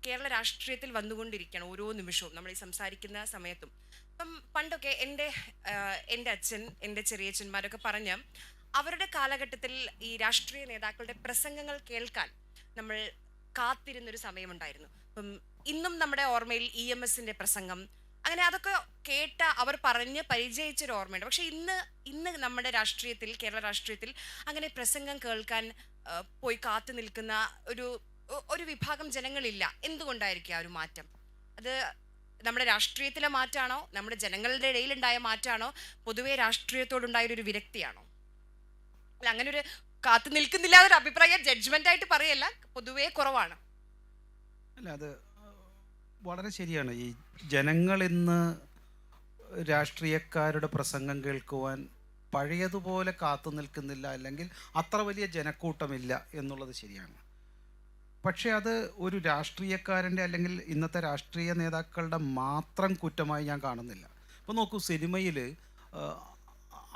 കേരള രാഷ്ട്രീയത്തിൽ വന്നുകൊണ്ടിരിക്കുകയാണ് ഓരോ നിമിഷവും നമ്മൾ ഈ സംസാരിക്കുന്ന സമയത്തും. ഇപ്പം പണ്ടൊക്കെ എൻ്റെ അച്ഛൻ, എൻ്റെ ചെറിയച്ഛന്മാരൊക്കെ പറഞ്ഞ് അവരുടെ കാലഘട്ടത്തിൽ ഈ രാഷ്ട്രീയ നേതാക്കളുടെ പ്രസംഗങ്ങൾ കേൾക്കാൻ നമ്മൾ കാത്തിരുന്നൊരു സമയമുണ്ടായിരുന്നു. ഇപ്പം ഇന്നും നമ്മുടെ ഓർമ്മയിൽ EMSന്റെ പ്രസംഗം, അങ്ങനെ അതൊക്കെ കേട്ട അവർ പറഞ്ഞ് പരിചയിച്ചൊരു ഓർമ്മയുണ്ട്. പക്ഷെ ഇന്ന് നമ്മുടെ രാഷ്ട്രീയത്തിൽ, കേരള രാഷ്ട്രീയത്തിൽ അങ്ങനെ പ്രസംഗം കേൾക്കാൻ പോയി കാത്തു നിൽക്കുന്ന ഒരു ഒരു വിഭാഗം ജനങ്ങളില്ല. എന്തുകൊണ്ടായിരിക്കും ആ ഒരു മാറ്റം? അത് നമ്മുടെ രാഷ്ട്രീയത്തിലെ മാറ്റാണോ, നമ്മുടെ ജനങ്ങളുടെ ഇടയിലുണ്ടായ മാറ്റാണോ, പൊതുവെ രാഷ്ട്രീയത്തോടുണ്ടായ ഒരു വിരക്തിയാണോ? അല്ല, അങ്ങനെ ഒരു കാത്തു നിൽക്കുന്നില്ല എന്നൊരു അഭിപ്രായം ജഡ്ജ്മെന്റ് ആയിട്ട് പറയല്ല, പൊതുവേ കുറവാണ്. അല്ല, അത് വളരെ ശരിയാണ്. ഈ ജനങ്ങൾ ഇന്ന് രാഷ്ട്രീയക്കാരുടെ പ്രസംഗം കേൾക്കുവാൻ പഴയതുപോലെ കാത്തു നിൽക്കുന്നില്ല, അല്ലെങ്കിൽ അത്ര വലിയ ജനക്കൂട്ടമില്ല എന്നുള്ളത് ശരിയാണ്. പക്ഷേ അത് ഒരു രാഷ്ട്രീയക്കാരൻ്റെ അല്ലെങ്കിൽ ഇന്നത്തെ രാഷ്ട്രീയ നേതാക്കളുടെ മാത്രം കുറ്റമായി ഞാൻ കാണുന്നില്ല. ഇപ്പോൾ നോക്കൂ, സിനിമയിൽ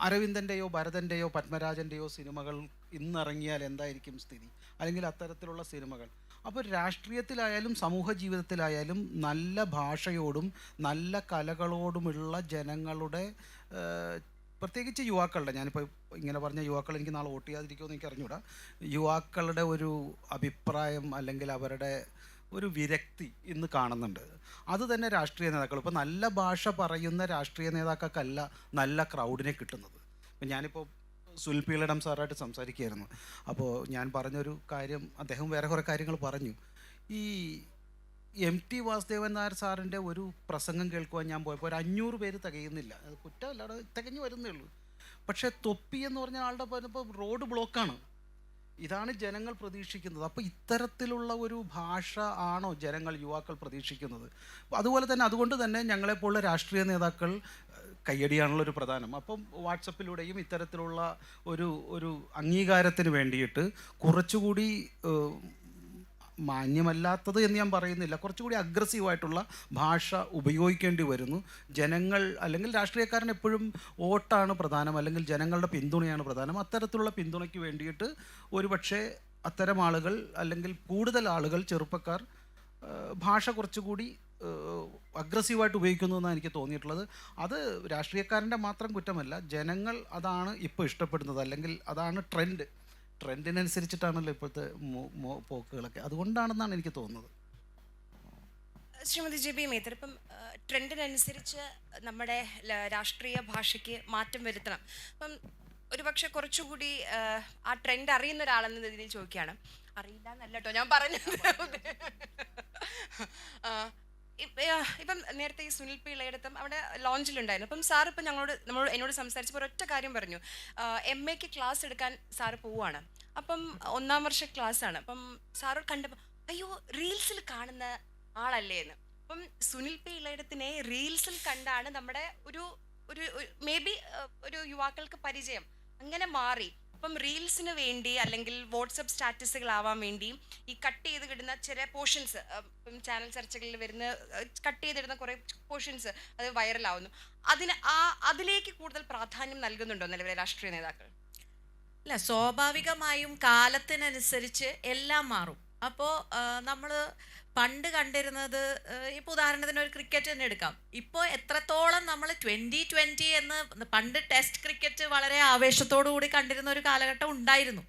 അരവിന്ദൻ്റെയോ ഭരതൻ്റെയോ പത്മരാജൻ്റെയോ സിനിമകൾ ഇന്നിറങ്ങിയാൽ എന്തായിരിക്കും സ്ഥിതി, അല്ലെങ്കിൽ അത്തരത്തിലുള്ള സിനിമകൾ. അപ്പോൾ രാഷ്ട്രീയത്തിലായാലും സമൂഹ ജീവിതത്തിലായാലും നല്ല ഭാഷയോടും നല്ല കലകളോടുമുള്ള ജനങ്ങളുടെ, പ്രത്യേകിച്ച് യുവാക്കളുടെ, ഞാനിപ്പോൾ ഇങ്ങനെ പറഞ്ഞ യുവാക്കൾ എനിക്ക് നാളെ വോട്ട് ചെയ്യാതിരിക്കുമെന്ന് എനിക്ക് അറിഞ്ഞൂടാ, യുവാക്കളുടെ ഒരു അഭിപ്രായം അല്ലെങ്കിൽ അവരുടെ ഒരു വിരക്തി ഇന്ന് കാണുന്നുണ്ട്. അത് തന്നെ രാഷ്ട്രീയ നേതാക്കൾ, ഇപ്പോൾ നല്ല ഭാഷ പറയുന്ന രാഷ്ട്രീയ നേതാക്കൾക്കല്ല നല്ല ക്രൗഡിനെ കിട്ടുന്നത്. ഇപ്പം ഞാനിപ്പോൾ സുനിൽ പി ഇളയിടം സാറായിട്ട് സംസാരിക്കുകയായിരുന്നു. അപ്പോൾ ഞാൻ പറഞ്ഞൊരു കാര്യം, അദ്ദേഹം വേറെ കുറേ കാര്യങ്ങൾ പറഞ്ഞു. ഈ MT വാസുദേവൻ നായർ സാറിൻ്റെ ഒരു പ്രസംഗം കേൾക്കുവാൻ ഞാൻ പോയപ്പോൾ ഒരു 500 പേര് തികയുന്നില്ല. അത് കുറ്റമല്ലാതെ തികഞ്ഞു വരുന്നേ ഉള്ളൂ. പക്ഷേ തൊപ്പി എന്ന് പറഞ്ഞ ആളുടെ പറഞ്ഞപ്പോൾ റോഡ് ബ്ലോക്കാണ്. ഇതാണ് ജനങ്ങൾ പ്രതീക്ഷിക്കുന്നത്. അപ്പോൾ ഇത്തരത്തിലുള്ള ഒരു ഭാഷ ആണോ ജനങ്ങൾ, യുവാക്കൾ പ്രതീക്ഷിക്കുന്നത്? അതുകൊണ്ട് തന്നെ ഞങ്ങളെപ്പോലുള്ള രാഷ്ട്രീയ നേതാക്കൾ, കയ്യടിയാണുള്ളൊരു പ്രധാനം. അപ്പം വാട്സപ്പിലൂടെയും ഇത്തരത്തിലുള്ള ഒരു അംഗീകാരത്തിന് വേണ്ടിയിട്ട് കുറച്ചുകൂടി മാന്യമല്ലാത്തത് എന്ന് ഞാൻ പറയുന്നില്ല, കുറച്ചുകൂടി അഗ്രസീവായിട്ടുള്ള ഭാഷ ഉപയോഗിക്കേണ്ടി വരുന്നു. ജനങ്ങൾ, അല്ലെങ്കിൽ രാഷ്ട്രീയക്കാരൻ എപ്പോഴും വോട്ടാണ് പ്രധാനം, അല്ലെങ്കിൽ ജനങ്ങളുടെ പിന്തുണയാണ് പ്രധാനം. അത്തരത്തിലുള്ള പിന്തുണയ്ക്ക് വേണ്ടിയിട്ട് ഒരുപക്ഷെ അത്തരം ആളുകൾ, അല്ലെങ്കിൽ കൂടുതൽ ആളുകൾ, ചെറുപ്പക്കാർ ഭാഷ കുറച്ചുകൂടി അഗ്രസീവായിട്ട് ഉപയോഗിക്കുന്നു എന്നാണ് എനിക്ക് തോന്നിയിട്ടുള്ളത്. അത് രാഷ്ട്രീയക്കാരൻ്റെ മാത്രം കുറ്റമല്ല, ജനങ്ങൾ അതാണ് ഇപ്പോൾ ഇഷ്ടപ്പെടുന്നത്, അല്ലെങ്കിൽ അതാണ് ട്രെൻഡിനനുസരിച്ചിട്ടാണല്ലോ ഇപ്പോഴത്തെ പോക്കുകളൊക്കെ. അതുകൊണ്ടാണെന്നാണ് എനിക്ക് തോന്നുന്നത്. ശ്രീമതി JB മേത്തർ, ഇപ്പം ട്രെൻഡിനനുസരിച്ച് നമ്മുടെ രാഷ്ട്രീയ ഭാഷയ്ക്ക് മാറ്റം വരുത്തണം. അപ്പം ഒരുപക്ഷെ കുറച്ചുകൂടി ആ ട്രെൻഡ് അറിയുന്ന ഒരാളെന്ന രീതിയിൽ ചോദിക്കുകയാണ്. അറിയില്ല എന്നല്ല കേട്ടോ ഞാൻ പറഞ്ഞത്. ഇപ്പം നേരത്തെ ഈ സുനിൽ പി ഇളയിടത്തും അവിടെ ലോഞ്ചിലുണ്ടായിരുന്നു. അപ്പം സാർ ഇപ്പം എന്നോട് സംസാരിച്ചപ്പോൾ ഒരൊറ്റ കാര്യം പറഞ്ഞു. MAക്ക് ക്ലാസ് എടുക്കാൻ സാറ് പോവുകയാണ്. അപ്പം 1ാം വർഷ ക്ലാസ് ആണ്. അപ്പം സാറ് കണ്ടപ്പോൾ അയ്യോ, റീൽസിൽ കാണുന്ന ആളല്ലേ എന്ന്. അപ്പം സുനിൽ പി ഇളയിടത്തിനെ റീൽസിൽ കണ്ടാണ് നമ്മുടെ ഒരു മേ ബി ഒരു യുവാക്കൾക്ക് പരിചയം അങ്ങനെ മാറി. അപ്പം റീൽസിന് വേണ്ടി, അല്ലെങ്കിൽ വാട്സപ്പ് സ്റ്റാറ്റസുകളാവാൻ വേണ്ടി ഈ കട്ട് ചെയ്ത് കിടുന്ന ചെറിയ പോർഷൻസ്, ഇപ്പം ചാനൽ ചർച്ചകളിൽ വരുന്ന കട്ട് ചെയ്തിടുന്ന കുറേ പോർഷൻസ് അത് വൈറലാവുന്നു. അതിലേക്ക് കൂടുതൽ പ്രാധാന്യം നൽകുന്നുണ്ടോ നിലവിലെ രാഷ്ട്രീയ നേതാക്കൾ? അല്ല, സ്വാഭാവികമായും കാലത്തിനനുസരിച്ച് എല്ലാം മാറും. അപ്പോൾ നമ്മൾ പണ്ട് കണ്ടിരുന്നത്, ഇപ്പോൾ ഉദാഹരണത്തിന് ഒരു ക്രിക്കറ്റ് തന്നെ എടുക്കാം. ഇപ്പോൾ എത്രത്തോളം നമ്മൾ 2020 എന്ന്, പണ്ട് ടെസ്റ്റ് ക്രിക്കറ്റ് വളരെ ആവേശത്തോടു കൂടി കണ്ടിരുന്ന ഒരു കാലഘട്ടം ഉണ്ടായിരുന്നു.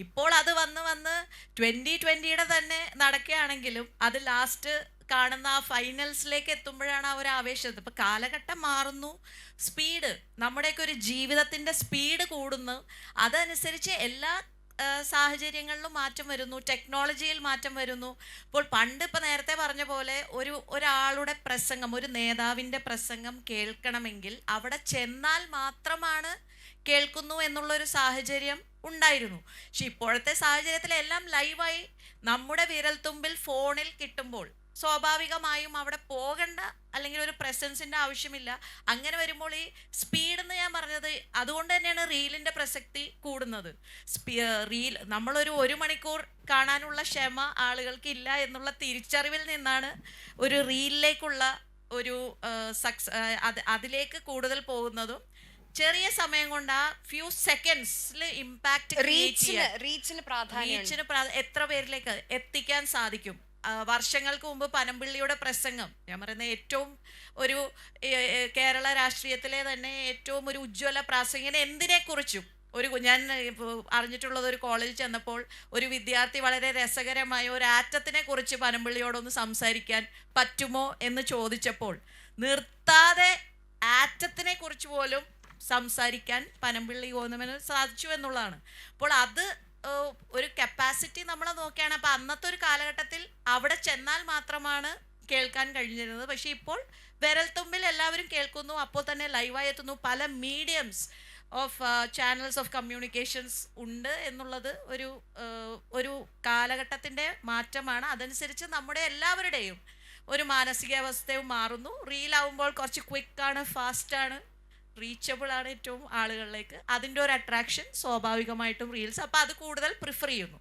ഇപ്പോൾ അത് വന്ന് 2020യുടെ തന്നെ നടക്കുകയാണെങ്കിലും അത് ലാസ്റ്റ് കാണുന്ന ആ ഫൈനൽസിലേക്ക് എത്തുമ്പോഴാണ് ആ ഒരു ആവേശം. ഇപ്പം കാലഘട്ടം മാറുന്നു, സ്പീഡ്, നമ്മുടെയൊക്കെ ഒരു ജീവിതത്തിൻ്റെ സ്പീഡ് കൂടുന്നു. അതനുസരിച്ച് എല്ലാ സാഹചര്യങ്ങളിലും മാറ്റം വരുന്നു, ടെക്നോളജിയിൽ മാറ്റം വരുന്നു. ഇപ്പോൾ ഇപ്പം നേരത്തെ പറഞ്ഞ പോലെ ഒരാളുടെ പ്രസംഗം, ഒരു നേതാവിൻ്റെ പ്രസംഗം കേൾക്കണമെങ്കിൽ അവിടെ ചെന്നാൽ മാത്രമാണ് കേൾക്കുന്നു എന്നുള്ളൊരു സാഹചര്യം ഉണ്ടായിരുന്നു. പക്ഷെ ഇപ്പോഴത്തെ സാഹചര്യത്തിൽ എല്ലാം ലൈവായി നമ്മുടെ വിരൽത്തുമ്പിൽ ഫോണിൽ കിട്ടുമ്പോൾ സ്വാഭാവികമായും അവിടെ പോകേണ്ട, അല്ലെങ്കിൽ ഒരു പ്രസൻസിൻ്റെ ആവശ്യമില്ല. അങ്ങനെ വരുമ്പോൾ ഈ സ്പീഡെന്ന് ഞാൻ പറഞ്ഞത് അതുകൊണ്ട് തന്നെയാണ് റീലിൻ്റെ പ്രസക്തി കൂടുന്നത്. റീൽ ഒരു മണിക്കൂർ കാണാനുള്ള ക്ഷമ ആളുകൾക്ക് ഇല്ല എന്നുള്ള തിരിച്ചറിവിൽ നിന്നാണ് ഒരു റീലിലേക്കുള്ള ഒരു അതിലേക്ക് കൂടുതൽ പോകുന്നതും. ചെറിയ സമയം കൊണ്ട് ആ ഫ്യൂ സെക്കൻഡ്സിൽ ഇമ്പാക്ട്, റീച്ചിന് എത്ര പേരിലേക്ക് എത്തിക്കാൻ സാധിക്കും. വർഷങ്ങൾക്ക് മുമ്പ് പനമ്പിള്ളിയുടെ പ്രസംഗം, ഞാൻ പറയുന്നത് ഏറ്റവും ഒരു കേരള രാഷ്ട്രീയത്തിലെ തന്നെ ഏറ്റവും ഒരു ഉജ്ജ്വല പ്രാസംഗികൻ എന്തിനെക്കുറിച്ചും ഞാൻ അറിഞ്ഞിട്ടുള്ളത്, ഒരു കോളേജിൽ ചെന്നപ്പോൾ ഒരു വിദ്യാർത്ഥി വളരെ രസകരമായ ഒരു ആറ്റത്തിനെ കുറിച്ച് പനമ്പിള്ളിയോടൊന്ന് സംസാരിക്കാൻ പറ്റുമോ എന്ന് ചോദിച്ചപ്പോൾ നിർത്താതെ ആറ്റത്തിനെ കുറിച്ച് പോലും സംസാരിക്കാൻ പനമ്പിള്ളി ഗോവിന്ദന് സാധിച്ചു എന്നുള്ളതാണ്. അപ്പോൾ അത് ഒരു കപ്പാസിറ്റി നമ്മൾ നോക്കുകയാണ്. അപ്പം അന്നത്തെ ഒരു കാലഘട്ടത്തിൽ അവിടെ ചെന്നാൽ മാത്രമാണ് കേൾക്കാൻ കഴിഞ്ഞിരുന്നത്. പക്ഷേ ഇപ്പോൾ വിരൽത്തുമ്പിൽ എല്ലാവരും കേൾക്കുന്നു, അപ്പോൾ തന്നെ ലൈവായി എത്തുന്നു. പല mediums of channels of communications ഉണ്ട് എന്നുള്ളത് ഒരു കാലഘട്ടത്തിൻ്റെ മാറ്റമാണ്. അതനുസരിച്ച് നമ്മുടെ എല്ലാവരുടെയും ഒരു മാനസികാവസ്ഥയും മാറുന്നു. റീലാവുമ്പോൾ കുറച്ച് ക്വിക്കാണ്, ഫാസ്റ്റാണ്, റീച്ചബിൾ ആണ് ഏറ്റവും ആളുകളിലേക്ക്. അതിൻ്റെ ഒരു അട്രാക്ഷൻ സ്വാഭാവികമായിട്ടും റീൽസ്, അപ്പോൾ അത് കൂടുതൽ പ്രിഫർ ചെയ്യുന്നു.